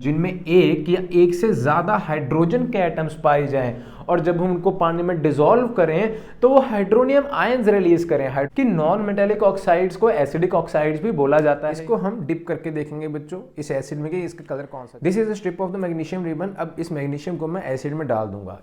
जिनमें एक या एक से ज़्यादा हाइड्रोजन के एटम्स पाए जाएं और जब हम उनको पानी में डिसॉल्व करें तो वो हाइड्रोनियम आयंस रिलीज करें। कि नॉन मेटेलिक ऑक्साइड्स को एसिडिक ऑक्साइड्स भी बोला जाता है। इसको हम डिप करके देखेंगे बच्चों इस एसिड में कि इसका कलर कौन सा। This is a strip of the magnesium ribbon. अब इस मैग्नीशियम को मैं एसिड में डाल दूंगा।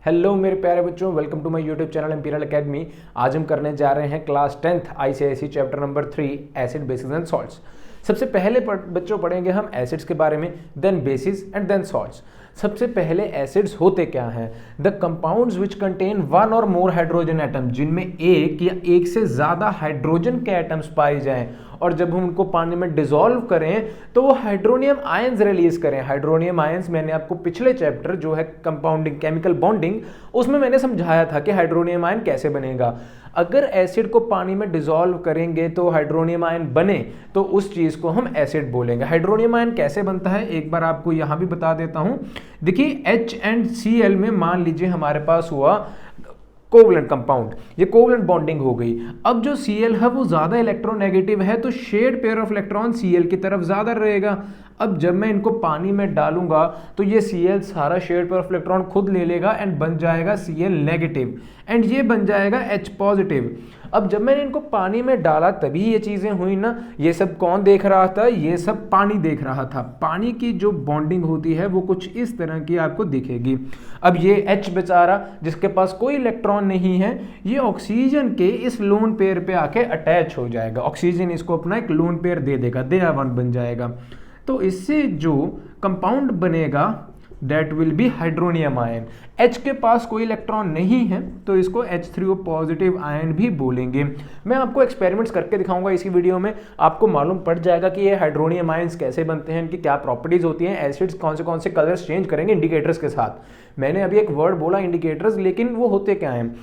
हेलो मेरे प्यारे बच्चों, welcome to my YouTube channel Imperial Academy. आज हम करने जा रहे हैं class 10th ICSE chapter number 3 acid bases and salts. सबसे पहले बच्चों पढ़ेंगे हम एसिड्स के बारे में, then bases and then salts. सबसे पहले एसिड्स होते क्या हैं? The compounds which contain one और मोर हाइड्रोजन एटम, जिनमें एक या एक से ज्यादा हाइड्रोजन के एटम्स पाए जाएं और जब हम उनको पानी में डिसॉल्व करें तो वो हाइड्रोनियम आयंस रिलीज करें। हाइड्रोनियम आयंस मैंने आपको पिछले चैप्टर जो है कंपाउंडिंग केमिकल बॉन्डिंग, उसमें मैंने समझाया था कि हाइड्रोनियम आयन कैसे बनेगा। अगर एसिड को पानी में डिसॉल्व करेंगे तो हाइड्रोनियम आयन बने तो उस चीज को हम एसिड बोलेंगे। हाइड्रोनियम आयन कैसे बनता है एक बार आपको यहां भी बता देता हूं। देखिए HCl में मान लीजिए हमारे पास हुआ कोवलेंट कंपाउंड, ये कोवलेंट बॉन्डिंग हो गई। अब जो Cl है वो ज्यादा इलेक्ट्रोनेगेटिव है तो shared pair of electron Cl की तरफ ज्यादा रहेगा। अब जब मैं इनको पानी में डालूंगा तो ये Cl सारा शेयर्ड पेयर ऑफ इलेक्ट्रॉन खुद ले लेगा एंड बन जाएगा Cl नेगेटिव एंड ये बन जाएगा H पॉजिटिव। अब जब मैंने इनको पानी में डाला तभी ये चीजें हुई ना। ये सब कौन देख रहा था? ये सब पानी देख रहा था। पानी की जो बॉन्डिंग होती है वो कुछ इस तरह की आपको दिखेगी। अब ये H बेचारा जिसके पास कोई इलेक्ट्रॉन नहीं है, ये ऑक्सीजन के इस लोन पेयर पे आके अटैच हो जाएगा। ऑक्सीजन इसको अपना एक लोन पेयर दे देगा, Day1 बन जाएगा। तो इससे जो कंपाउंड बनेगा that will B hydronium ion. H के पास कोई इलेक्ट्रॉन नहीं है तो इसको H3O पॉजिटिव आयन भी बोलेंगे। मैं आपको एक्सपेरिमेंट्स करके दिखाऊंगा इसी वीडियो में, आपको मालूम पड़ जाएगा कि ये हाइड्रोनियम आयंस कैसे बनते हैं, इनकी क्या प्रॉपर्टीज होती हैं, एसिड्स कौन से कलर्स चेंज करेंगे इंडिकेटर्स के साथ। मैंने अभी एक वर्ड बोला इंडिकेटर्स, लेकिन वो होते क्या हैं?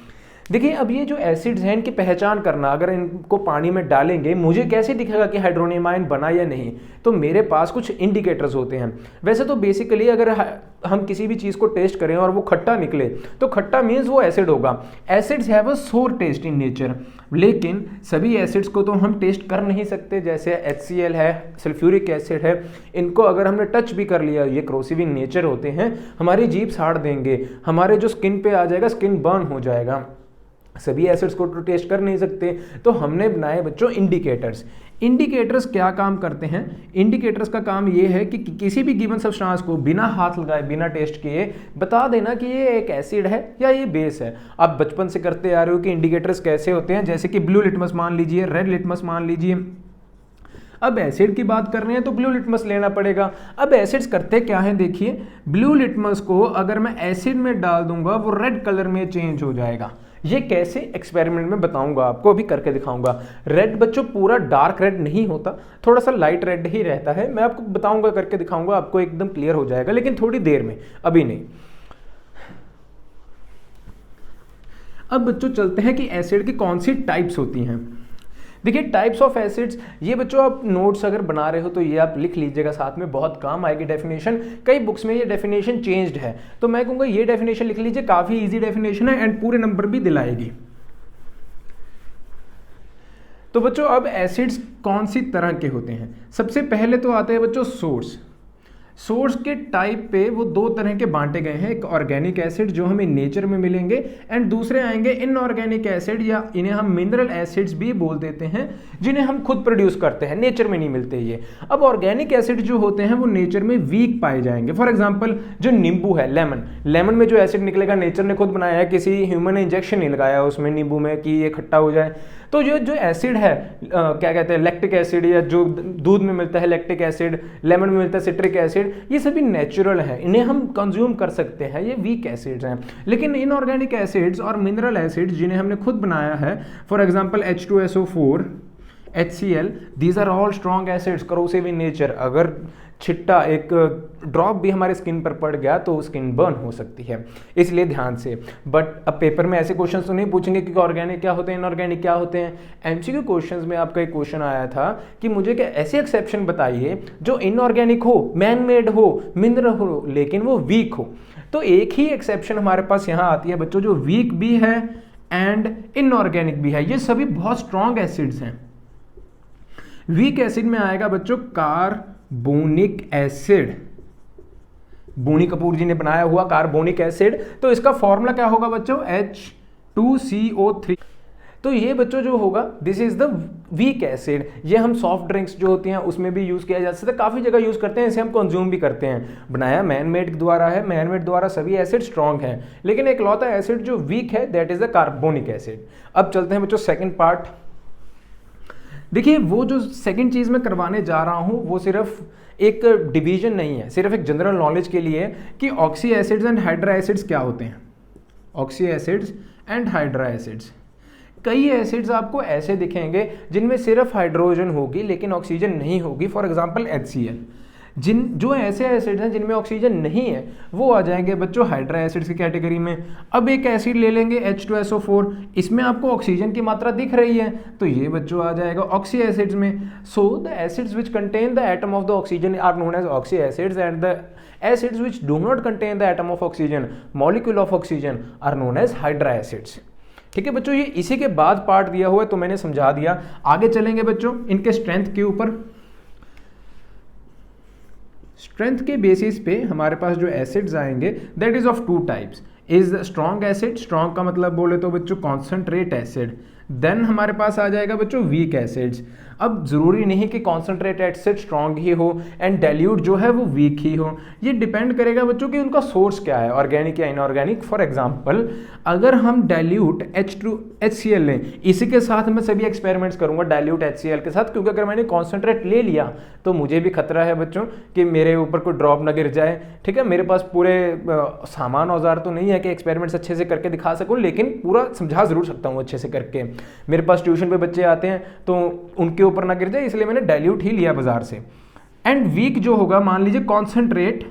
देखिए अब ये जो एसिड्स हैं इनकी पहचान करना, अगर इनको पानी में डालेंगे मुझे कैसे दिखेगा कि हाइड्रोनियम आयन बना या नहीं? तो मेरे पास कुछ इंडिकेटर्स होते हैं। वैसे तो बेसिकली अगर हम किसी भी चीज़ को टेस्ट करें और वो खट्टा निकले तो खट्टा मीन्स वो एसिड होगा। एसिड्स हैव अ सोर टेस्ट इन नेचर, लेकिन सभी एसिड्स को तो हम टेस्ट कर नहीं सकते। जैसे HCl है, सल्फ्यूरिक एसिड है, इनको अगर हमने टच भी कर लिया, ये क्रोसिव इन नेचर होते हैं, हमारी जीभ साड़ देंगे, हमारे जो स्किन पे आ जाएगा, स्किन बर्न हो जाएगा। सभी एसिड्स को तो टेस्ट कर नहीं सकते, तो हमने बनाए बच्चों इंडिकेटर्स। इंडिकेटर्स क्या काम करते हैं? इंडिकेटर्स का काम ये है कि किसी भी गिवन सब्सटेंस को बिना हाथ लगाए, बिना टेस्ट किए बता देना कि ये एक एसिड है या ये बेस है। आप बचपन से करते आ रहे हो कि इंडिकेटर्स कैसे होते हैं, जैसे कि ब्लू लिटमस मान लीजिए, रेड लिटमस मान लीजिए। अब एसिड की बात कर रहे हैं तो ब्लू लिटमस लेना पड़ेगा। अब एसिड्स करते क्या है, देखिए ब्लू लिटमस को अगर मैं एसिड में डाल दूंगा वो रेड कलर में चेंज हो जाएगा। ये कैसे? एक्सपेरिमेंट में बताऊंगा आपको, अभी करके दिखाऊंगा। रेड बच्चों पूरा डार्क रेड नहीं होता, थोड़ा सा लाइट रेड ही रहता है। मैं आपको बताऊंगा, करके दिखाऊंगा, आपको एकदम क्लियर हो जाएगा, लेकिन थोड़ी देर में, अभी नहीं। अब बच्चों चलते हैं कि एसिड की कौन सी टाइप्स होती हैं। देखिए टाइप्स ऑफ एसिड्स, ये बच्चों आप नोट्स अगर बना रहे हो तो ये आप लिख लीजिएगा, साथ में बहुत काम आएगी डेफिनेशन। कई बुक्स में ये डेफिनेशन चेंज्ड है, तो मैं कहूँगा ये डेफिनेशन लिख लीजिए, काफ़ी इजी डेफिनेशन है एंड पूरे नंबर भी दिलाएगी। तो बच्चों अब एसिड्स कौन सी तरह के होते हैं? सबसे पहले तो आते हैं बच्चों सोर्स। सोर्स के टाइप पे वो दो तरह के बांटे गए हैं, एक ऑर्गेनिक एसिड जो हमें नेचर में मिलेंगे एंड दूसरे आएंगे इनऑर्गेनिक एसिड, या इन्हें हम मिनरल एसिड्स भी बोल देते हैं, जिन्हें हम खुद प्रोड्यूस करते हैं, नेचर में नहीं मिलते ये। अब ऑर्गेनिक एसिड जो होते हैं वो नेचर में वीक पाए जाएंगे। फॉर एग्जांपल जो नींबू है, लेमन में जो एसिड निकलेगा नेचर ने खुद बनाया है, किसी ह्यूमन ने इंजेक्शन नहीं लगाया उसमें नींबू में कि ये खट्टा हो जाए। तो जो एसिड है क्या कहते हैं, लैक्टिक एसिड, या जो दूध में मिलता है लैक्टिक एसिड, लेमन में मिलता है सिट्रिक एसिड, ये सभी नेचुरल है, इन्हें हम कंज्यूम कर सकते हैं, ये वीक एसिड्स हैं। लेकिन इनऑर्गेनिक एसिड्स और मिनरल एसिड्स जिन्हें हमने खुद बनाया है, for example H2SO4, HCl, these are all strong acids, corrosive in nature. अगर छिट्टा एक ड्रॉप भी हमारे स्किन पर पड़ गया तो स्किन बर्न हो सकती है, इसलिए ध्यान से। बट अब पेपर में ऐसे क्वेश्चंस तो नहीं पूछेंगे कि ऑर्गेनिक क्या होते हैं, इनऑर्गेनिक क्या होते हैं। एमसीक्यू क्वेश्चंस में आपका एक क्वेश्चन आया था कि मुझे क्या ऐसे एक्सेप्शन बताइए जो इनऑर्गेनिक हो, मैन मेड हो, मिनरल हो, लेकिन वो वीक हो। तो एक ही एक्सेप्शन हमारे पास यहाँ आती है बच्चों, जो वीक भी है एंड इनऑर्गेनिक भी है। ये सभी बहुत स्ट्रॉन्ग एसिड्स हैं। वीक एसिड में आएगा बच्चों कार्बोनिक एसिड, बोनी कपूर जी ने बनाया हुआ कार्बोनिक एसिड। तो इसका फॉर्मूला क्या होगा बच्चों, H2CO3। तो ये बच्चों जो होगा this is the weak acid. ये हम सॉफ्ट ड्रिंक्स जो होती हैं उसमें भी यूज किया जा सकता है, काफी जगह यूज करते हैं, इसे हम कंज्यूम भी करते हैं। बनाया मैनमेड द्वारा है, मैनमेड द्वारा सभी एसिड स्ट्रॉन्ग हैं, लेकिन एक लौता एसिड जो वीक है that is the carbonic acid. अब चलते हैं बच्चों सेकंड पार्ट। देखिए वो जो सेकंड चीज मैं करवाने जा रहा हूं वो सिर्फ एक डिवीजन नहीं है, सिर्फ एक जनरल नॉलेज के लिए कि oxy acids and hydra acids क्या होते हैं। Oxy acids and hydra acids, कई एसिड्स आपको ऐसे दिखेंगे जिनमें सिर्फ हाइड्रोजन होगी लेकिन ऑक्सीजन नहीं होगी, फॉर एग्जांपल HCl। जो ऐसे एसिड्स हैं जिनमें ऑक्सीजन नहीं है वो आ जाएंगे बच्चों हाइड्रा एसिड्स की कैटेगरी में। अब एक एसिड ले लेंगे H2SO4, इसमें आपको ऑक्सीजन की मात्रा दिख रही है तो ये बच्चों आ जाएगा ऑक्सी एसिड्स में। So the acids which contain the atom of the oxygen are known as oxy acids and the acids which do not contain the atom of oxygen, molecule of oxygen, are known as hydra acids. ठीक है बच्चों, ये इसी के बाद part दिया हुआ है तो मैंने समझा दिया। आगे चलेंगे बच्चों इनके स्ट्रेंथ के ऊपर। स्ट्रेंथ के बेसिस पे हमारे पास जो एसिड्स आएंगे that is of two types. Is strong acid, strong का मतलब बोले तो बच्चों कॉन्सेंट्रेट एसिड। देन हमारे पास आ जाएगा बच्चों वीक एसिड्स। अब जरूरी नहीं कि कॉन्सेंट्रेट एसिड स्ट्रॉन्ग ही हो एंड डाइल्यूट जो है वो वीक ही हो, ये डिपेंड करेगा बच्चों कि उनका सोर्स क्या है, ऑर्गेनिक या इनऑर्गेनिक। फॉर एग्जांपल अगर हम डाइल्यूट HCl लें, इसी के साथ मैं सभी एक्सपेरिमेंट्स करूंगा डाइल्यूट HCl के साथ, क्योंकि अगर मैंने कॉन्सेंट्रेट ले लिया तो मुझे भी खतरा है बच्चों कि मेरे ऊपर कोई ड्रॉप ना गिर जाए। ठीक है, मेरे पास पूरे सामान औजार तो नहीं है कि एक्सपेरिमेंट्स अच्छे से करके दिखा सकूं, लेकिन पूरा समझा जरूर सकता हूं अच्छे से करके। मेरे पास ट्यूशन पे बच्चे आते हैं तो उनके ऊपर ना गिर जाए, इसलिए मैंने डाइल्यूट ही लिया बाजार से। एंड वीक जो होगा मान लीजिए concentrate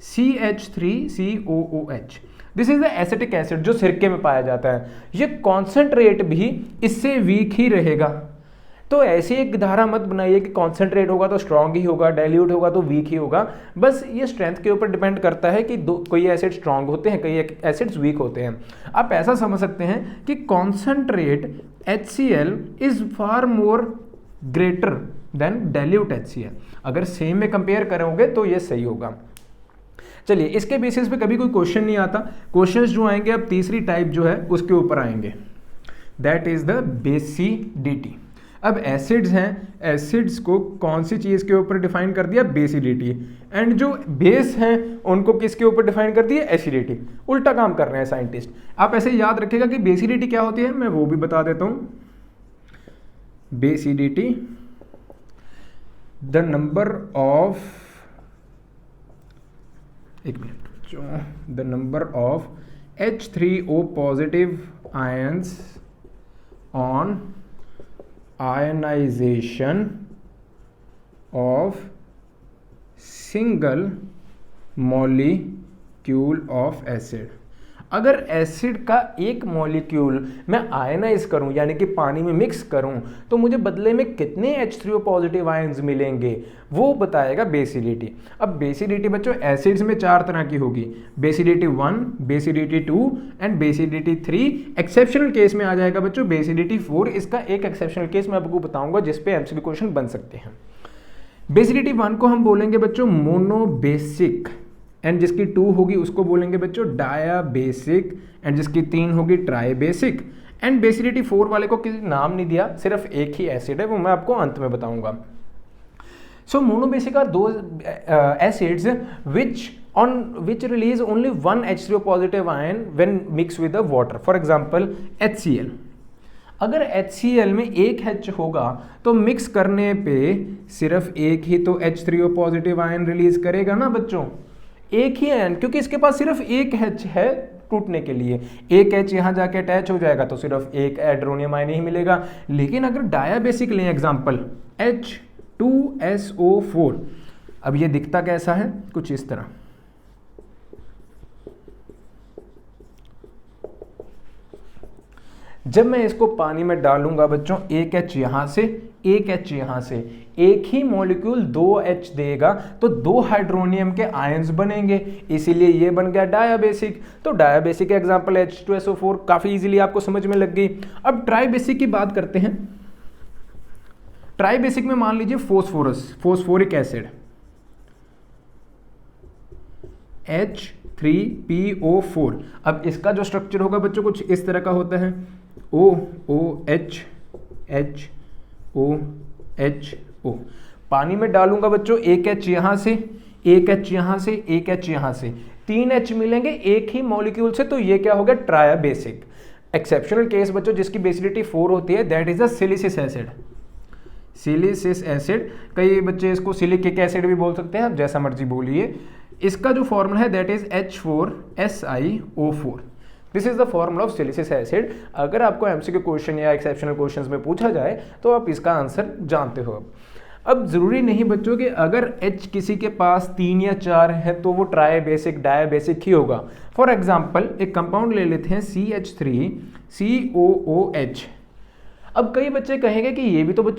CH3COOH, this is the acetic acid जो सिरके में पाया जाता है। ये कॉन्सेंट्रेट भी इससे वीक ही रहेगा। तो ऐसी एक धारा मत बनाइए कि कॉन्सेंट्रेट होगा तो स्ट्रांग ही होगा, डाइल्यूट होगा तो वीक ही होगा। बस ये स्ट्रेंथ के ऊपर डिपेंड करता है कि कोई एसिड स्ट्रांग होते हैं, कई एसिड्स वीक होते हैं। आप ऐसा समझ सकते हैं कि concentrate HCl is far more greater than dilute HCl। अगर सेम में कंपेयर करोगे तो ये सही होगा। चलिए इसके बेसिस पे कभी कोई क्वेश्चन नहीं आता, क्वेश्चंस जो आएंगे अब तीसरी टाइप जो है उसके ऊपर आएंगे, दैट इज द बेसिडिटी। अब एसिड्स हैं, एसिड्स को कौन सी चीज़ के ऊपर डिफाइन कर दिया, बेसिडिटी। एंड जो बेस हैं उनको किसके ऊपर डिफाइन कर दिया, एसिडिटी। उल्टा काम कर रहे हैं साइंटिस्ट। आप ऐसे याद रखिएगा कि बेसिडिटी क्या होती है, मैं वो भी बता देता हूँ। बेसिडिटी द नंबर ऑफ, एक मिनट, the number of H3O positive ions on ionisation of single molecule of acid. अगर एसिड का एक मॉलिक्यूल मैं आयनाइज करूं यानी कि पानी में मिक्स करूं तो मुझे बदले में कितने H3O पॉजिटिव आयंस मिलेंगे, वो बताएगा बेसिडिटी। अब बेसिडिटी बच्चों एसिड्स में 4 तरह की होगी, बेसिडिटी 1, बेसिडिटी 2 एंड बेसिडिटी 3। एक्सेप्शनल केस में आ जाएगा बच्चों बेसिडिटी 4। इसका एक एक्सेप्शनल केस मैं आपको बताऊंगा जिसपे MCQ क्वेश्चन बन सकते हैं। बेसिडिटी 1 को हम बोलेंगे बच्चों मोनोबेसिक, एंड जिसकी 2 होगी उसको बोलेंगे बच्चों डायाबेसिक, एंड जिसकी 3 होगी ट्राइबेसिक। एंड बेसिडिटी 4 वाले को किसी नाम नहीं दिया, सिर्फ एक ही एसिड है, वो मैं आपको अंत में बताऊंगा। सो मोनोबेसिक आर दो acids which release only one H3O positive ion when mixed with the water. For example HCl। अगर HCl में एक H होगा तो मिक्स करने पे सिर्फ एक ही तो H3O पॉजिटिव आयन रिलीज करेगा ना बच्चों, एक ही आयन, क्योंकि इसके पास सिर्फ एक H है टूटने के लिए। एक H यहाँ जाके अटैच हो जाएगा तो सिर्फ एक हाइड्रोनियम आयन ही मिलेगा। लेकिन अगर डायाबेसिक लें एग्जांपल H2SO4, अब ये दिखता कैसा है, कुछ इस तरह। जब मैं इसको पानी में डालूंगा बच्चों, एक H यहां से, एक H यहां से, एक ही मॉलिक्यूल 2 H देगा तो 2 हाइड्रोनियम के आयंस बनेंगे, इसीलिए ये बन गया डायाबेसिक। तो डायाबेसिक का एग्जांपल H2SO4, काफी इजीली आपको समझ में लग गई। अब ट्राइबेसिक की बात करते हैं। ट्राइबेसिक में मान लीजिए फोस्फोरस, फोस्फोरिक एसिड H3PO4। अब इसका जो स्ट्रक्चर होगा बच्चों कुछ इस तरह का होता है, OOH HOHO। पानी में डालूंगा बच्चों एक H यहाँ से, एक H यहाँ से, एक H यहाँ से, 3 H मिलेंगे एक ही मॉलिक्यूल से, तो ये क्या हो गया, ट्रायाबेसिक। एक्सेप्शनल केस बच्चों जिसकी बेसिडिटी 4 होती है, that is a silicic acid. Silicic acid, कई बच्चे इसको सिलिकिक एसिड भी बोल सकते हैं, आप जैसा मर्जी बोलिए। इसका जो फॉर्मूला है that is H4SiO4। This is the formula of silicic acid. अगर आपको एमसीक्यू क्वेश्चन या एक्सेप्शनल क्वेश्चंस में पूछा जाए तो आप इसका आंसर जानते हो। अब जरूरी नहीं बच्चों कि अगर H किसी के पास 3 या 4 है तो वो ट्राइबेसिक डायबेसिक ही होगा। फॉर एग्जाम्पल एक कंपाउंड ले लेते हैं CH3COOH। अब कई बच्चे कहेंगे कि ये भी तो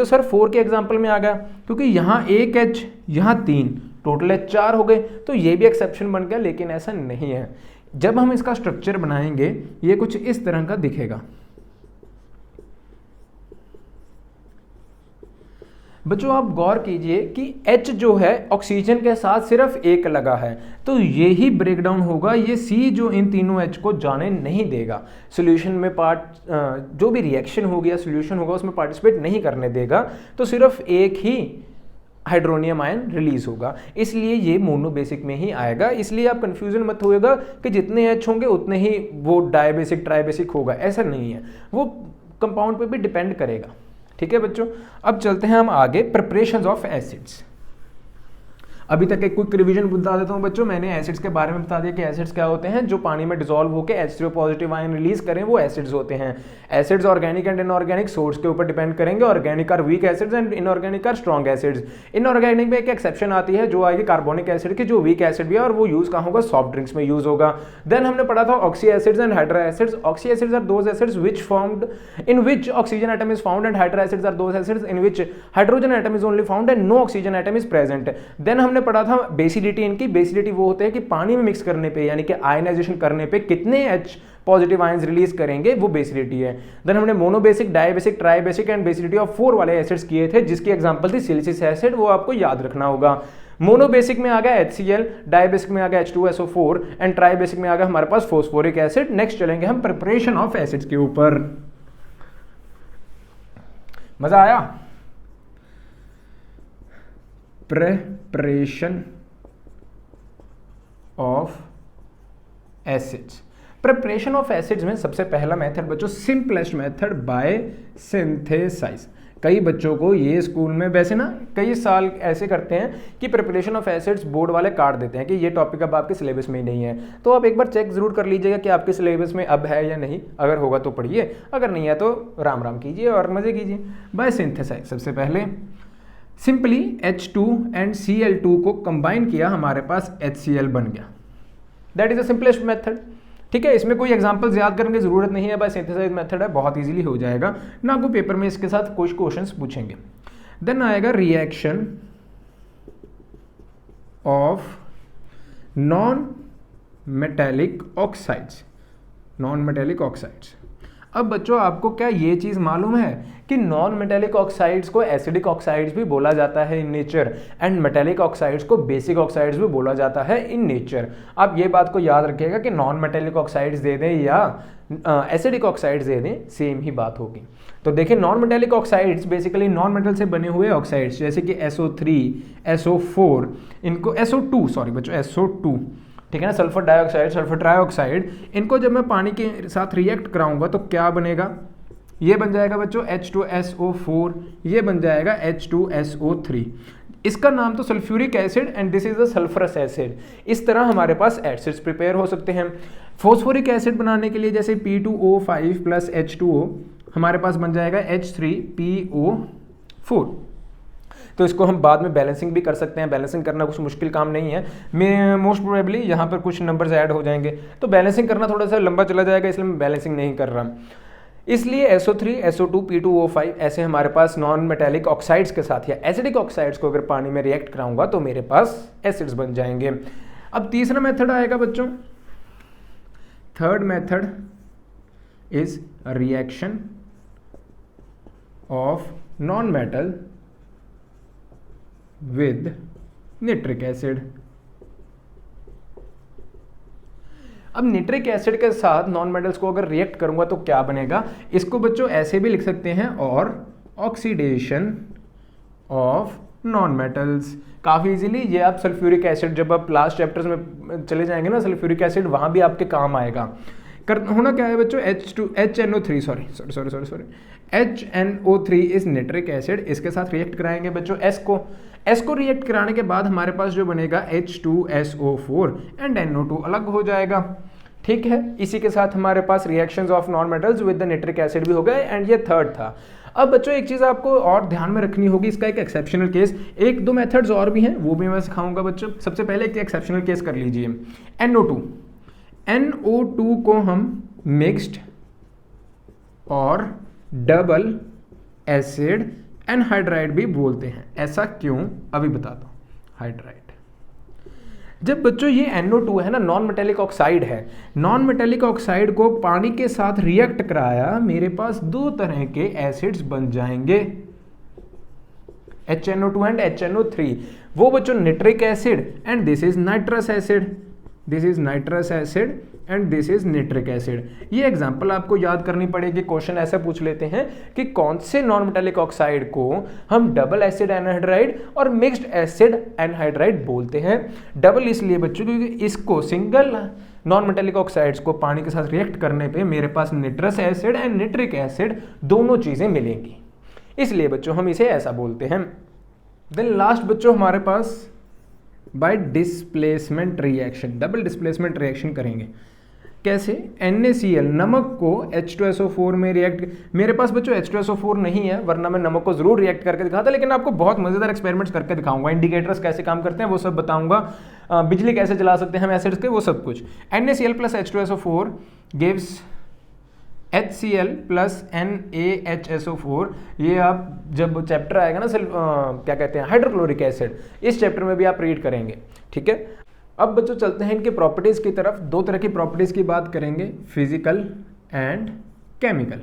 सर 4 के एग्जाम्पल में आ गया, क्योंकि यहाँ एक H, यहाँ 3, टोटल H 4 हो गए, तो ये भी एक्सेप्शन बन गया। लेकिन ऐसा नहीं है। जब हम इसका स्ट्रक्चर बनाएंगे ये कुछ इस तरह का दिखेगा। बच्चों आप गौर कीजिए कि H जो है ऑक्सीजन के साथ सिर्फ एक लगा है, तो ये ही ब्रेकडाउन होगा। ये C जो इन तीनों H को जाने नहीं देगा, सॉल्यूशन में जो भी रिएक्शन होगी या सॉल्यूशन होगा उसमें पार्टिसिपेट नहीं करने देगा, तो सिर्फ एक ही हाइड्रोनियम आयन रिलीज होगा। इसलिए ये मोनोबेसिक में ही आएगा। इसलिए आप कंफ्यूजन मत होएगा कि जितने H होंगे उतने ही वो डायबेसिक ट्राइबेसिक होगा, ऐसा नहीं है। वो कंपाउंड पे भी डिपेंड करेगा। ठीक है बच्चों, अब चलते हैं हम आगे, प्रिपरेशंस ऑफ एसिड्स। अभी तक एक क्विक रिवीजन बता देता हूं बच्चों। मैंने एसिड्स के बारे में बता दिया कि एसिड्स क्या होते हैं, जो पानी में डिसॉल्व होकर H3O पॉजिटिव आयन रिलीज करें वो एसिड्स होते हैं। Acids organic and inorganic source के ऊपर डिपेंड करेंगे। Organic are weak acids and inorganic are strong acids. Inorganic में एक एक्सेप्शन आती है जो आएगी कार्बोनिक एसिड की, जो वीक एसिड भी है, और वो यूज कहाँ होगा, सॉफ्ट ड्रिंक्स में यूज होगा। देन हमने पढ़ा था oxy acids and hydra acids. Oxy acids are those acids which formed in which oxygen atom is found and hydra acids are those acids in which hydrogen atom is only found and no oxygen atom is present. Then हमने पढ़ा था बेसिडिटी इनकी। बेसिडिटी वो होते हैं कि पानी में मिक्स करने पे यानी कि आयनाइजेशन करने पे कितने H पॉजिटिव आयंस रिलीज करेंगे, वो बेसिडिटी है। देन हमने monobasic, dibasic, tribasic and basicity of 4 वाले एसिड्स किए थे, जिसकी एग्जांपल थी सिलिसिस एसिड, वो आपको याद रखना होगा। मोनोबेसिक में आ गया HCl, डायबेसिक में आ गया H2SO4 एंड ट्राइबेसिक में आ गया हमारे पास फोस्फोरिक एसिड। नेक्स्ट चलेंगे हम प्रिपरेशन ऑफ एसिड्स के ऊपर। मजा आया? Preparation of acids. Preparation of acids में सबसे पहला मेथड बच्चों, सिंपलेस्ट मेथड, बाय सिंथेसाइज। कई बच्चों को ये स्कूल में वैसे ना कई साल ऐसे करते हैं कि प्रिपरेशन ऑफ एसिड्स बोर्ड वाले काट देते हैं कि ये टॉपिक अब आपके सिलेबस में ही नहीं है। तो आप एक बार चेक जरूर कर लीजिएगा कि आपके सिलेबस में अब है या नहीं। अगर होगा तो पढ़िए, अगर नहीं है तो राम राम कीजिए और मजे कीजिए। बाय सिंथेसाइज सबसे पहले सिंपली H2 एंड Cl2 को कंबाइन किया, हमारे पास HCl बन गया। That is the simplest method. ठीक है, इसमें कोई एग्जांपल्स याद करने की जरूरत नहीं है, बाय सिंथेसाइज मेथड है, बहुत इजीली हो जाएगा ना। कोई पेपर में इसके साथ कुछ क्वेश्चंस पूछेंगे। देन आएगा reaction of non metallic oxides. Non metallic oxides. अब बच्चों आपको क्या ये चीज मालूम है कि नॉन मेटेलिक ऑक्साइड्स को एसिडिक ऑक्साइड्स भी बोला जाता है in nature, and metallic oxides को बेसिक ऑक्साइड्स भी बोला जाता है इन नेचर। आप ये बात को याद रखिएगा कि नॉन मेटेलिक ऑक्साइड्स दे दें या एसिडिक ऑक्साइड्स दे दें, सेम ही बात होगी। तो देखिए non metallic oxides basically non metal से बने हुए ऑक्साइड्स, जैसे कि SO3, SO4, इनको SO2 सॉरी बच्चों SO2, ठीक है ना, सल्फर डाइऑक्साइड, सल्फर ट्राइऑक्साइड, इनको जब मैं पानी के साथ रिएक्ट कराऊंगा तो क्या बनेगा, ये बन जाएगा बच्चों H2SO4, ये बन जाएगा H2SO3। इसका नाम तो sulphuric acid and this is the sulphurous acid. इस तरह हमारे पास एसिड्स प्रिपेयर हो सकते हैं। फॉस्फोरिक एसिड बनाने के लिए जैसे P2O5 प्लस H2O, हमारे पास बन जाएगा H3PO4। तो इसको हम बाद में बैलेंसिंग भी कर सकते हैं। बैलेंसिंग करना कुछ मुश्किल काम नहीं है। मैं मोस्ट प्रोबेबली यहाँ पर कुछ नंबर्स ऐड हो जाएंगे, तो बैलेंसिंग करना थोड़ा सा लंबा चला जाएगा, इसलिए मैं बैलेंसिंग नहीं कर रहा। इसलिए SO3, SO2, P2O5 ऐसे हमारे पास नॉन मेटेलिक ऑक्साइड्स के साथ या एसिडिक ऑक्साइड्स को अगर पानी में रिएक्ट कराऊंगा तो मेरे पास एसिड्स बन जाएंगे। अब तीसरा मेथड आएगा बच्चों, third method is reaction of non metal with nitric acid. अब निट्रिक एसिड के साथ नॉन मेटल्स को अगर रिएक्ट करूंगा तो क्या बनेगा, इसको बच्चों ऐसे भी लिख सकते हैं, और ऑक्सीडेशन ऑफ नॉन मेटल्स। काफ़ी इजीली ये आप सल्फ्यूरिक एसिड, जब आप लास्ट चैप्टर्स में चले जाएंगे ना, सल्फ्यूरिक एसिड वहाँ भी आपके काम आएगा। होना क्या है बच्चों, HNO3 HNO3 is nitric acid, इसके साथ रिएक्ट कराएंगे बच्चों S को रिएक्ट कराने के बाद हमारे पास जो बनेगा H2SO4 एंड NO2 अलग हो जाएगा। ठीक है, इसी के साथ हमारे पास reactions of non metals with the nitric acid भी हो गए, एंड ये थर्ड था। अब बच्चों एक चीज़ आपको और ध्यान में रखनी होगी, इसका एक एक्सेप्शनल केस, एक दो मेथड्स और भी हैं वो भी मैं सिखाऊंगा बच्चों। सबसे पहले एक एक्सेप्शनल केस कर लीजिए, NO2 को हम मिक्स्ड और डबल एसिड एनहाइड्राइड भी बोलते हैं। ऐसा क्यों, अभी बताता हूँ। हाइड्राइड, जब बच्चों ये NO2 है ना, नॉन मेटेलिक ऑक्साइड है, नॉन मेटेलिक ऑक्साइड को पानी के साथ रिएक्ट कराया, मेरे पास दो तरह के एसिड्स बन जाएंगे, HNO2 एंड HNO3। वो बच्चों nitric acid and this is nitrous acid, this is nitrous acid and this is nitric acid. ये एग्जांपल आपको याद करनी पड़ेगी। क्वेश्चन ऐसे पूछ लेते हैं कि कौन से नॉन मेटेलिक ऑक्साइड को हम डबल एसिड एनहाइड्राइड और मिक्स्ड एसिड एनहाइड्राइड बोलते हैं। डबल इसलिए बच्चों क्योंकि इसको सिंगल नॉन मेटेलिक ऑक्साइड्स को पानी के साथ रिएक्ट करने पे मेरे पास निट्रस एसिड एंड निट्रिक एसिड दोनों चीजें मिलेंगी, इसलिए बच्चों हम इसे ऐसा बोलते हैं। देन लास्ट बच्चों हमारे पास by displacement reaction, double displacement reaction करेंगे। कैसे, NaCl नमक को H2SO4 में रिएक्ट, मेरे पास बच्चों H2SO4 नहीं है वरना मैं नमक को जरूर रिएक्ट करके दिखाता, लेकिन आपको बहुत मजेदार एक्सपेरिमेंट्स करके दिखाऊंगा, इंडिकेटर्स कैसे काम करते हैं वो सब बताऊंगा, बिजली कैसे जला सकते हैं हम एसिड्स के, वो सब कुछ। NaCl plus H2SO4 gives HCl plus NaHSO4। ये आप जब चैप्टर आएगा ना क्या कहते हैं हाइड्रोक्लोरिक एसिड, इस चैप्टर में भी आप रीड करेंगे। ठीक है, अब बच्चों चलते हैं इनके प्रॉपर्टीज की तरफ। दो तरह की प्रॉपर्टीज की बात करेंगे, फिजिकल एंड केमिकल।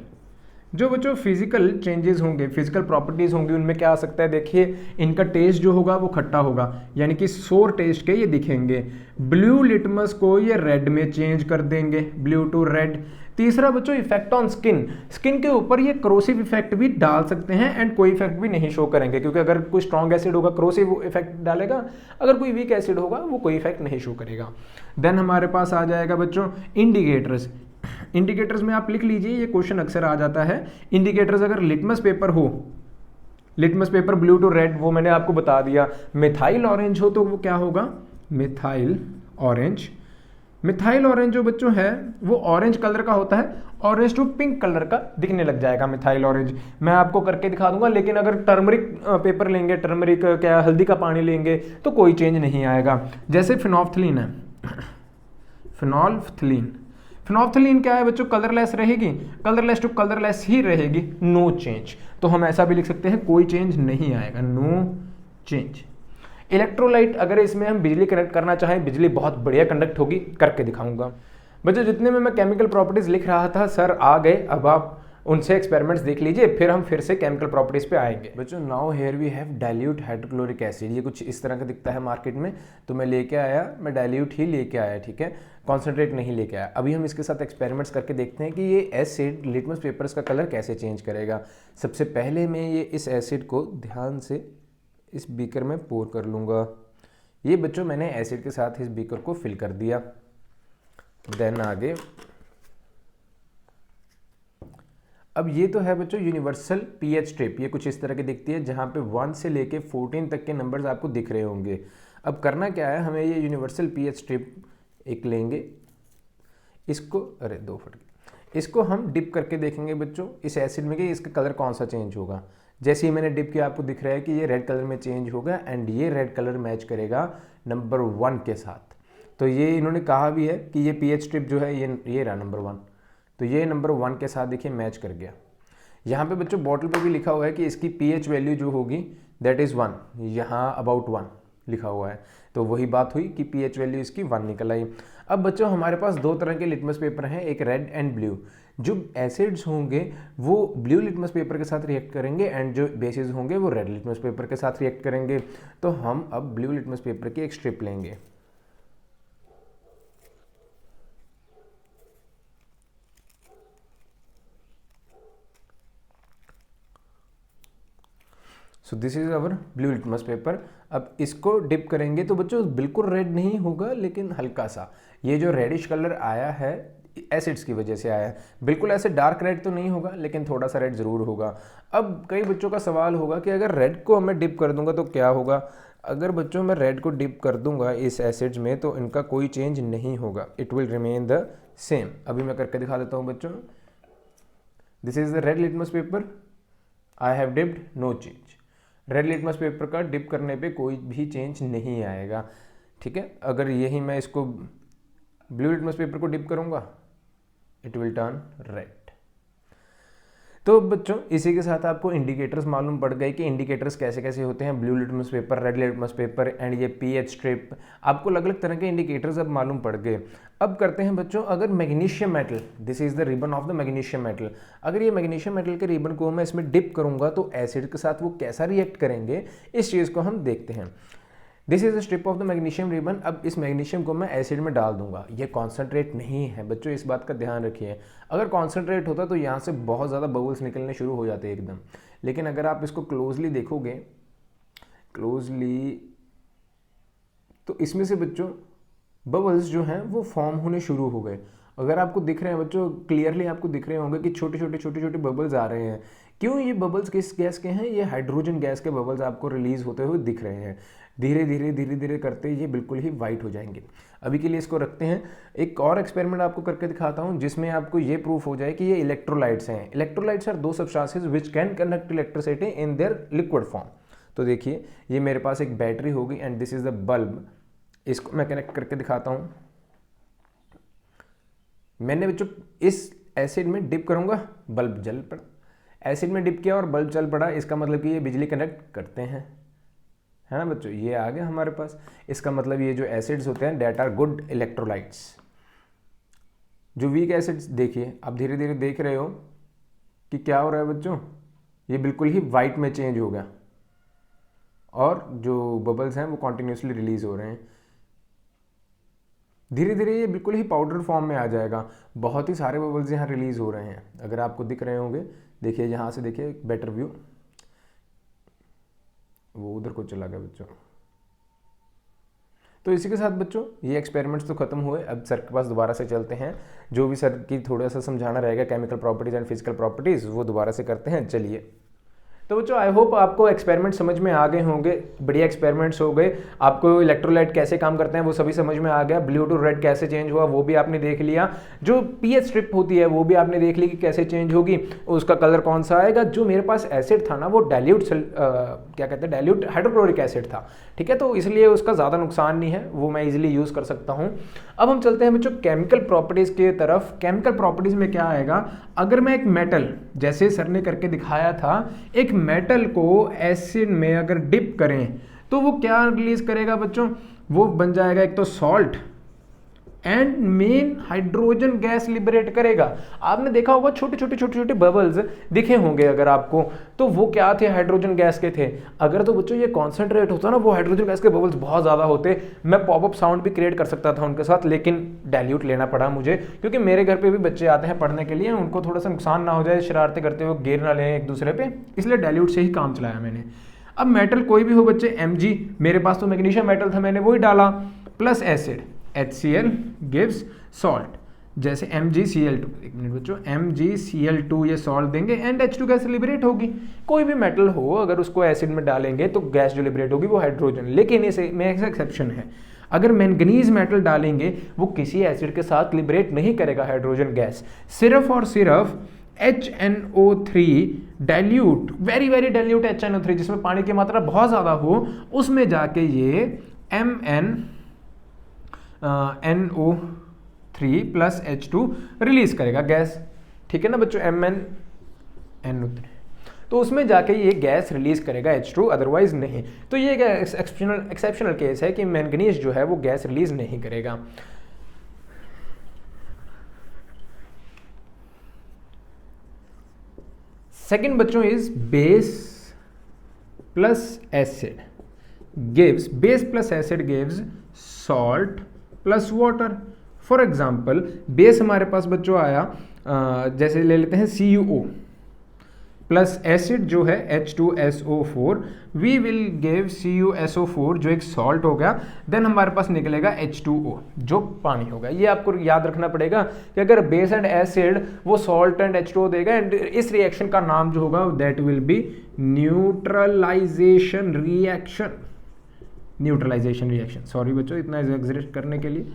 जो बच्चों फिजिकल चेंजेस होंगे, फिजिकल प्रॉपर्टीज होंगी, उनमें क्या आ सकता है, देखिए इनका टेस्ट जो होगा वो खट्टा होगा, यानी कि सोर टेस्ट के ये दिखेंगे। ब्लू लिटमस को ये रेड में चेंज कर देंगे, ब्लू टू रेड। तीसरा बच्चों इफेक्ट ऑन स्किन, स्किन के ऊपर ये क्रोसिव इफेक्ट भी डाल सकते हैं एंड कोई इफेक्ट भी नहीं शो करेंगे, क्योंकि अगर कोई स्ट्रॉन्ग एसिड होगा क्रोसिव इफेक्ट डालेगा, अगर कोई वीक एसिड होगा वो कोई इफेक्ट नहीं शो करेगा। देन हमारे पास आ जाएगा बच्चों इंडिकेटर्स। इंडिकेटर्स में आप लिख लीजिए, ये क्वेश्चन अक्सर आ जाता है। इंडिकेटर्स अगर लिटमस पेपर हो, litmus paper blue to red, वो मैंने आपको बता दिया। मिथाइल ऑरेंज हो तो वो क्या होगा, मिथाइल ऑरेंज। मिथाइल ऑरेंज जो बच्चों है वो ऑरेंज कलर का होता है, ऑरेंज टू पिंक कलर का दिखने लग जाएगा मिथाइल ऑरेंज। मैं आपको करके दिखा दूंगा, लेकिन अगर टर्मरिक पेपर लेंगे, टर्मरिक क्या हल्दी का पानी लेंगे तो कोई चेंज नहीं आएगा। जैसे फिनोल्फ्थलीन है, फिनोल्फ्थलीन क्या है बच्चों, कलरलेस रहेगी, कलरलेस टू कलरलेस ही रहेगी, नो चेंज। तो हम ऐसा भी लिख सकते हैं, कोई चेंज नहीं आएगा, नो चेंज। इलेक्ट्रोलाइट, अगर इसमें हम बिजली कनेक्ट करना चाहें, बिजली बहुत बढ़िया कंडक्ट होगी, करके दिखाऊंगा। बच्चों जितने में मैं केमिकल प्रॉपर्टीज लिख रहा था सर आ गए, अब आप उनसे एक्सपेरिमेंट्स देख लीजिए, फिर हम फिर से केमिकल प्रॉपर्टीज पे आएंगे। बच्चों now here we have dilute hydrochloric acid. ये कुछ इस तरह का दिखता है मार्केट में, तो मैं लेके आया, मैं डाइल्यूट ही लेके आया, ठीक है, कॉन्सेंट्रेट नहीं लेके आया। अभी हम इसके साथ एक्सपेरिमेंट्स करके देखते हैं कि ये एसिड लिटमस पेपर्स का कलर कैसे चेंज करेगा। सबसे पहले मैं ये इस एसिड को ध्यान से इस बीकर में पोर कर लूँगा। ये बच्चों मैंने एसिड के साथ इस बीकर को फिल कर दिया। देन आगे, अब ये तो है बच्चों यूनिवर्सल पीएच स्ट्रिप, ये कुछ इस तरह की दिखती है, जहाँ पे 1 से लेके 14 तक के नंबर्स आपको दिख रहे होंगे। अब करना क्या है, हमें ये यूनिवर्सल पीएच स्ट्रिप एक लेंगे, इसको, अरे 2 फट गए, इसको हम डिप करके देखेंगे बच्चों इस एसिड में कि इसका कलर कौन सा चेंज होगा। जैसे ही मैंने डिप किया आपको दिख रहा है कि ये रेड कलर में चेंज होगा, एंड ये रेड कलर मैच करेगा नंबर 1 के साथ। तो ये इन्होंने कहा भी है कि ये पीएच स्ट्रिप जो है ये रहा नंबर 1, तो ये नंबर 1 के साथ देखिए मैच कर गया। यहाँ पे बच्चों बॉटल पे भी लिखा हुआ है कि इसकी पीएच वैल्यू जो होगी दैट इज़ 1, यहाँ अबाउट 1 लिखा हुआ है, तो वही बात हुई कि पीएच वैल्यू इसकी 1 निकल आई। अब बच्चों हमारे पास 2 तरह के लिटमस पेपर हैं, एक रेड एंड ब्लू। जो एसिड्स होंगे वो ब्लू लिटमस पेपर के साथ रिएक्ट करेंगे, एंड जो बेसिस होंगे वो रेड लिटमस पेपर के साथ रिएक्ट करेंगे। तो हम अब ब्लू लिटमस पेपर की एक स्ट्रिप लेंगे, so this is our blue litmus paper. अब इसको डिप करेंगे तो बच्चों बिल्कुल रेड नहीं होगा, लेकिन हल्का सा ये जो रेडिश कलर आया है एसिड्स की वजह से आया है। बिल्कुल ऐसे डार्क रेड तो नहीं होगा, लेकिन थोड़ा सा रेड ज़रूर होगा। अब कई बच्चों का सवाल होगा कि अगर रेड को मैं डिप कर दूंगा तो क्या होगा। अगर बच्चों मैं रेड को डिप कर दूंगा इस एसिड्स में तो इनका कोई चेंज नहीं होगा, it will remain the same. अभी मैं करके दिखा देता हूँ बच्चों। This is the red litmus paper, I have dipped, no change. Red litmus paper का डिप करने पे कोई भी चेंज नहीं आएगा, ठीक है। अगर यही मैं इसको ब्लू लिटमस पेपर को डिप करूंगा इट विल टर्न रेड। तो बच्चों इसी के साथ आपको इंडिकेटर्स मालूम पड़ गए कि इंडिकेटर्स कैसे कैसे होते हैं। Blue litmus paper, red litmus paper and ये पीएच स्ट्रिप, आपको अलग अलग तरह के इंडिकेटर्स अब मालूम पड़ गए। अब करते हैं बच्चों, अगर magnesium metal, this is the ribbon of the magnesium metal, अगर ये मैग्नीशियम मेटल के रिबन को मैं इसमें डिप करूंगा तो एसिड के साथ वो कैसा रिएक्ट करेंगे, इस चीज़ को हम देखते हैं। This is the strip of the magnesium ribbon. अब इस मैग्नीशियम को मैं एसिड में डाल दूंगा। ये कॉन्सेंट्रेट नहीं है बच्चों, इस बात का ध्यान रखिए। अगर कॉन्सेंट्रेट होता तो यहाँ से बहुत ज़्यादा बबल्स निकलने शुरू हो जाते एकदम, लेकिन अगर आप इसको क्लोजली देखोगे, क्लोजली, तो इसमें से बच्चों बबल्स जो हैं वो फॉर्म होने शुरू हो गए। अगर आपको दिख रहे हैं बच्चों, क्लियरली आपको दिख रहे होंगे कि छोटे छोटे बबल्स आ रहे हैं। क्यों ये बबल्स किस गैस के हैं? ये हाइड्रोजन गैस के बबल्स आपको रिलीज होते हुए दिख रहे हैं। धीरे धीरे करते ये बिल्कुल ही वाइट हो जाएंगे। अभी के लिए इसको रखते हैं। एक और एक्सपेरिमेंट आपको करके दिखाता हूं जिसमें आपको ये प्रूफ हो जाए कि ये इलेक्ट्रोलाइट्स हैं। इलेक्ट्रोलाइट्स आर दो substances which can conduct electricity in their liquid form. तो देखिए ये मेरे पास एक बैटरी होगी and this is the bulb. इसको मैं कनेक्ट करके दिखाता हूं। मैंने बच्चों इस एसिड में डिप करूंगा, बल्ब जल पड़ा। एसिड में डिप किया और बल्ब चल पड़ा, इसका मतलब कि ये बिजली कंडक्ट करते हैं, है ना बच्चों। ये आ गया हमारे पास। इसका मतलब ये जो एसिड्स होते हैं दैट आर गुड इलेक्ट्रोलाइट्स। जो वीक एसिड्स देखिए, आप धीरे धीरे देख रहे हो कि क्या हो रहा है बच्चों, ये बिल्कुल ही वाइट में चेंज हो गया और जो बबल्स हैं वो कॉन्टिन्यूसली रिलीज हो रहे हैं। धीरे धीरे ये बिल्कुल ही पाउडर फॉर्म में आ जाएगा। बहुत ही सारे बबल्स यहाँ रिलीज हो रहे हैं, अगर आपको दिख रहे होंगे। देखिए यहाँ से देखिए बेटर व्यू, वो उधर को चला गया बच्चों। तो इसी के साथ बच्चों ये एक्सपेरिमेंट्स तो खत्म हुए। अब सर के पास दोबारा से चलते हैं। जो भी सर की थोड़ा सा समझाना रहेगा chemical properties and physical properties, वो दोबारा से करते हैं। चलिए। तो बच्चों आई होप आपको एक्सपेरिमेंट समझ में आ गए होंगे। बढ़िया एक्सपेरिमेंट्स हो गए। आपको इलेक्ट्रोलाइट कैसे काम करते हैं वो सभी समझ में आ गया। ब्लू टू रेड कैसे चेंज हुआ वो भी आपने देख लिया। जो पीएच स्ट्रिप होती है वो भी आपने देख ली कि कैसे चेंज होगी, उसका कलर कौन सा आएगा। जो मेरे पास एसिड था ना वो डाइल्यूट क्या कहते हैं, डाइल्यूट हाइड्रोक्लोरिक एसिड था, ठीक है। तो इसलिए उसका ज़्यादा नुकसान नहीं है, वो मैं इजिली यूज़ कर सकता हूँ। अब हम चलते हैं बच्चों केमिकल प्रॉपर्टीज़ के तरफ। केमिकल प्रॉपर्टीज़ में क्या आएगा, अगर मैं एक मेटल, जैसे सर ने करके दिखाया था, एक मेटल को एसिड में अगर डिप करें तो वो क्या रिलीज करेगा बच्चों, वो बन जाएगा एक तो salt and main hydrogen gas liberate करेगा। आपने देखा होगा छोटे छोटे बबल्स दिखे होंगे अगर आपको, तो वो क्या थे, हाइड्रोजन गैस के थे। अगर तो बच्चों ये कॉन्सेंट्रेट होता ना, वो हाइड्रोजन गैस के बबल्स बहुत ज़्यादा होते, मैं पॉपअप साउंड भी क्रिएट कर सकता था उनके साथ, लेकिन डाइल्यूट लेना पड़ा मुझे, क्योंकि मेरे घर पे भी बच्चे आते हैं पढ़ने के लिए, उनको थोड़ा सा नुकसान ना हो जाए, शरारतें करते हुए गिर ना लें एक दूसरे पे, इसलिए डाइल्यूट से ही काम चलाया मैंने। अब मेटल कोई भी हो बच्चे, Mg, मेरे पास तो मैग्नीशियम मेटल था, मैंने वही डाला, plus acid HCl gives salt, जैसे MgCl2, एक मिनट बच्चों, MgCl2 ये सॉल्ट देंगे एंड H2 गैस लिबरेट होगी। कोई भी मेटल हो अगर उसको एसिड में डालेंगे तो गैस जो लिबरेट होगी वो हाइड्रोजन, लेकिन इसे में एक एक्सेप्शन है। अगर मैंगनीज मेटल डालेंगे वो किसी एसिड के साथ लिबरेट नहीं करेगा हाइड्रोजन गैस, सिर्फ और सिर्फ HNO3 dilute, very very dilute HNO3 जिसमें पानी की मात्रा बहुत ज़्यादा हो, उसमें जाके ये NO3 प्लस H2 रिलीज करेगा गैस, ठीक है ना बच्चों, MnNO3, तो उसमें जाके ये गैस रिलीज करेगा H2, अदरवाइज नहीं। तो ये एक्सेप्शनल केस है कि मैंगनीज जो है वो गैस रिलीज नहीं करेगा। सेकेंड बच्चों is base plus acid gives, base plus acid gives salt plus water. For example base हमारे पास बच्चों आया, जैसे ले लेते हैं CuO प्लस एसिड जो है H2SO4 we will give CuSO4 जो एक सॉल्ट हो गया, देन हमारे पास निकलेगा H2O जो पानी होगा। ये आपको याद रखना पड़ेगा कि अगर बेस एंड एसिड वो सॉल्ट एंड H2O देगा, एंड इस रिएक्शन का नाम जो होगा that will be neutralisation reaction. Neutralisation reaction, sorry बच्चों इतना एग्जैगरेट करने के लिए,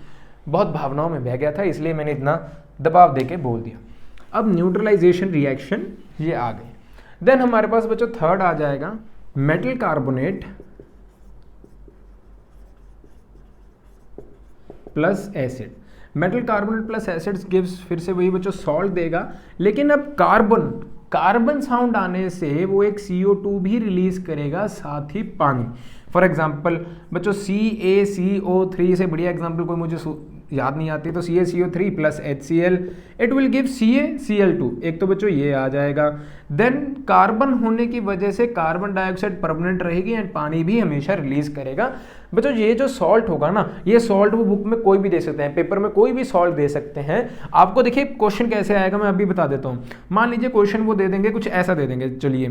बहुत भावनाओं में बह गया था इसलिए मैंने इतना दबाव देके बोल दिया। अब न्यूट्रलाइजेशन रिएक्शन ये आ गई। देन हमारे पास बच्चों थर्ड आ जाएगा metal carbonate plus acid. Metal carbonate plus acid gives, फिर से वही बच्चों सॉल्ट देगा, लेकिन अब कार्बन साउंड आने से वो एक CO2 भी रिलीज करेगा, साथ ही पानी। फॉर एग्जाम्पल बच्चों CaCO3 से बढ़िया एग्जाम्पल कोई मुझे याद नहीं आती, तो CaCO3 plus HCl it will give CaCl2। एक तो बच्चों ये आ जाएगा। देन कार्बन होने की वजह से कार्बन डाइऑक्साइड परमानेंट रहेगी एंड पानी भी हमेशा रिलीज करेगा। बच्चों ये जो सॉल्ट होगा ना, ये सॉल्ट वो बुक में कोई भी दे सकते हैं, पेपर में कोई भी सॉल्ट दे सकते हैं आपको। देखिए क्वेश्चन कैसे आएगा मैं अभी बता देता हूँ। मान लीजिए क्वेश्चन वो दे देंगे, कुछ ऐसा दे देंगे, चलिए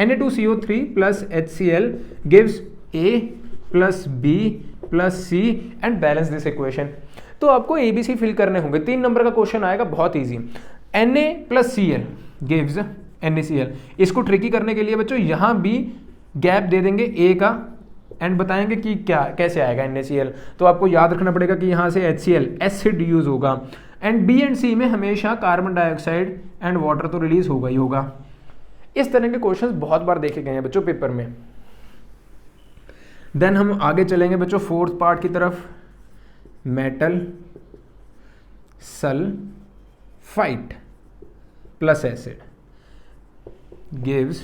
Na2CO3 plus HCl gives A plus B plus C and balance this equation. तो आपको ABC फिल करने होंगे, 3 नंबर का क्वेश्चन आएगा, बहुत easy. Na plus Cl gives NaCl। इसको ट्रिकी करने के लिए बच्चों यहाँ भी गैप दे देंगे A का एंड बताएंगे कि क्या कैसे आएगा NaCl। तो आपको याद रखना पड़ेगा कि यहाँ से HCl एसिड यूज होगा, एंड B एंड C में हमेशा कार्बन डाइऑक्साइड एंड वाटर तो रिलीज होगा ही होगा। इस तरह के क्वेश्चंस बहुत बार देखे गए हैं बच्चों पेपर में। देन हम आगे चलेंगे बच्चों फोर्थ पार्ट की तरफ। Metal sulphide plus acid gives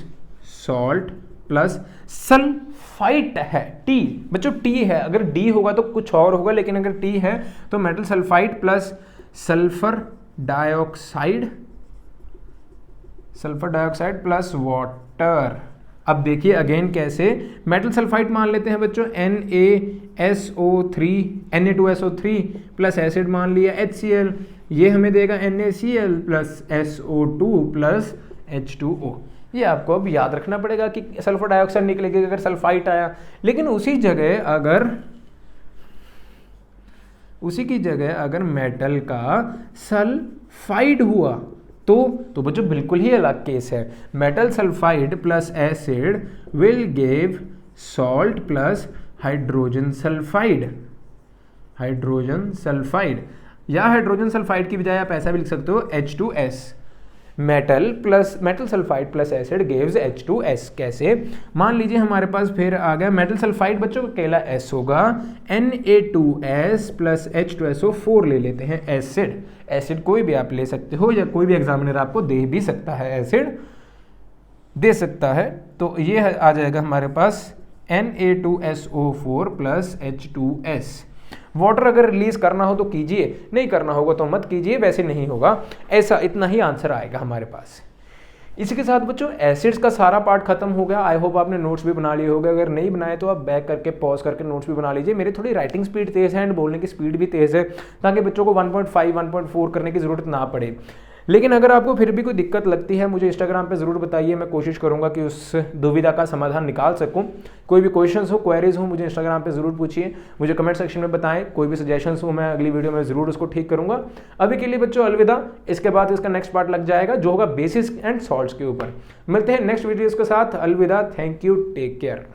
salt plus sulphite है टी। बच्चों टी है, अगर डी होगा तो कुछ और होगा, लेकिन अगर टी है तो metal sulphide plus sulphur dioxide plus water. अब देखिए अगेन कैसे, मेटल सल्फाइड मान लेते हैं बच्चों Na2SO3 प्लस एसिड मान लिया HCl, ये हमें देगा NaCl plus SO2 plus H2O। ये आपको अब याद रखना पड़ेगा कि सल्फर डाइऑक्साइड निकलेगा अगर सल्फाइड आया, लेकिन उसी की जगह अगर मेटल का सल्फाइड हुआ तो बच्चों बिल्कुल ही अलग केस है। Metal sulphide plus acid will give salt plus hydrogen sulphide या हाइड्रोजन सल्फाइड की बजाय आप ऐसा भी लिख सकते हो H2S। Metal sulphide plus acid gives H2S। कैसे, मान लीजिए हमारे पास फिर आ गया मेटल सल्फाइड बच्चों का अकेला S होगा, Na2S प्लस H2SO4 ले लेते हैं एसिड कोई भी आप ले सकते हो या कोई भी एग्जामिनर आपको दे भी सकता है, एसिड दे सकता है। तो ये आ जाएगा हमारे पास Na2SO4 प्लस H2S। वाटर अगर रिलीज करना हो तो कीजिए, नहीं करना होगा तो मत कीजिए, वैसे नहीं होगा, ऐसा इतना ही आंसर आएगा हमारे पास। इसी के साथ बच्चों एसिड्स का सारा पार्ट खत्म हो गया। आई होप आपने नोट्स भी बना लिए होंगे, अगर नहीं बनाए तो आप बैक करके पॉज करके नोट्स भी बना लीजिए। मेरी थोड़ी राइटिंग स्पीड तेज़ है एंड बोलने की स्पीड भी तेज़ है, ताकि बच्चों को 1.5 1.4 करने की ज़रूरत ना पड़े। लेकिन अगर आपको फिर भी कोई दिक्कत लगती है मुझे इंस्टाग्राम पे ज़रूर बताइए, मैं कोशिश करूंगा कि उस दुविधा का समाधान निकाल सकूं। कोई भी क्वेश्चंस हो, क्वेरीज हो, मुझे इंस्टाग्राम पे ज़रूर पूछिए, मुझे कमेंट सेक्शन में बताएं। कोई भी सजेशंस हो मैं अगली वीडियो में ज़रूर उसको ठीक करूंगा। अभी के लिए बच्चों अलविदा, इसके बाद इसका नेक्स्ट पार्ट लग जाएगा जो होगा बेसिस एंड सॉल्ट्स के ऊपर। मिलते हैं नेक्स्ट वीडियोज़ के साथ, अलविदा, थैंक यू, टेक केयर।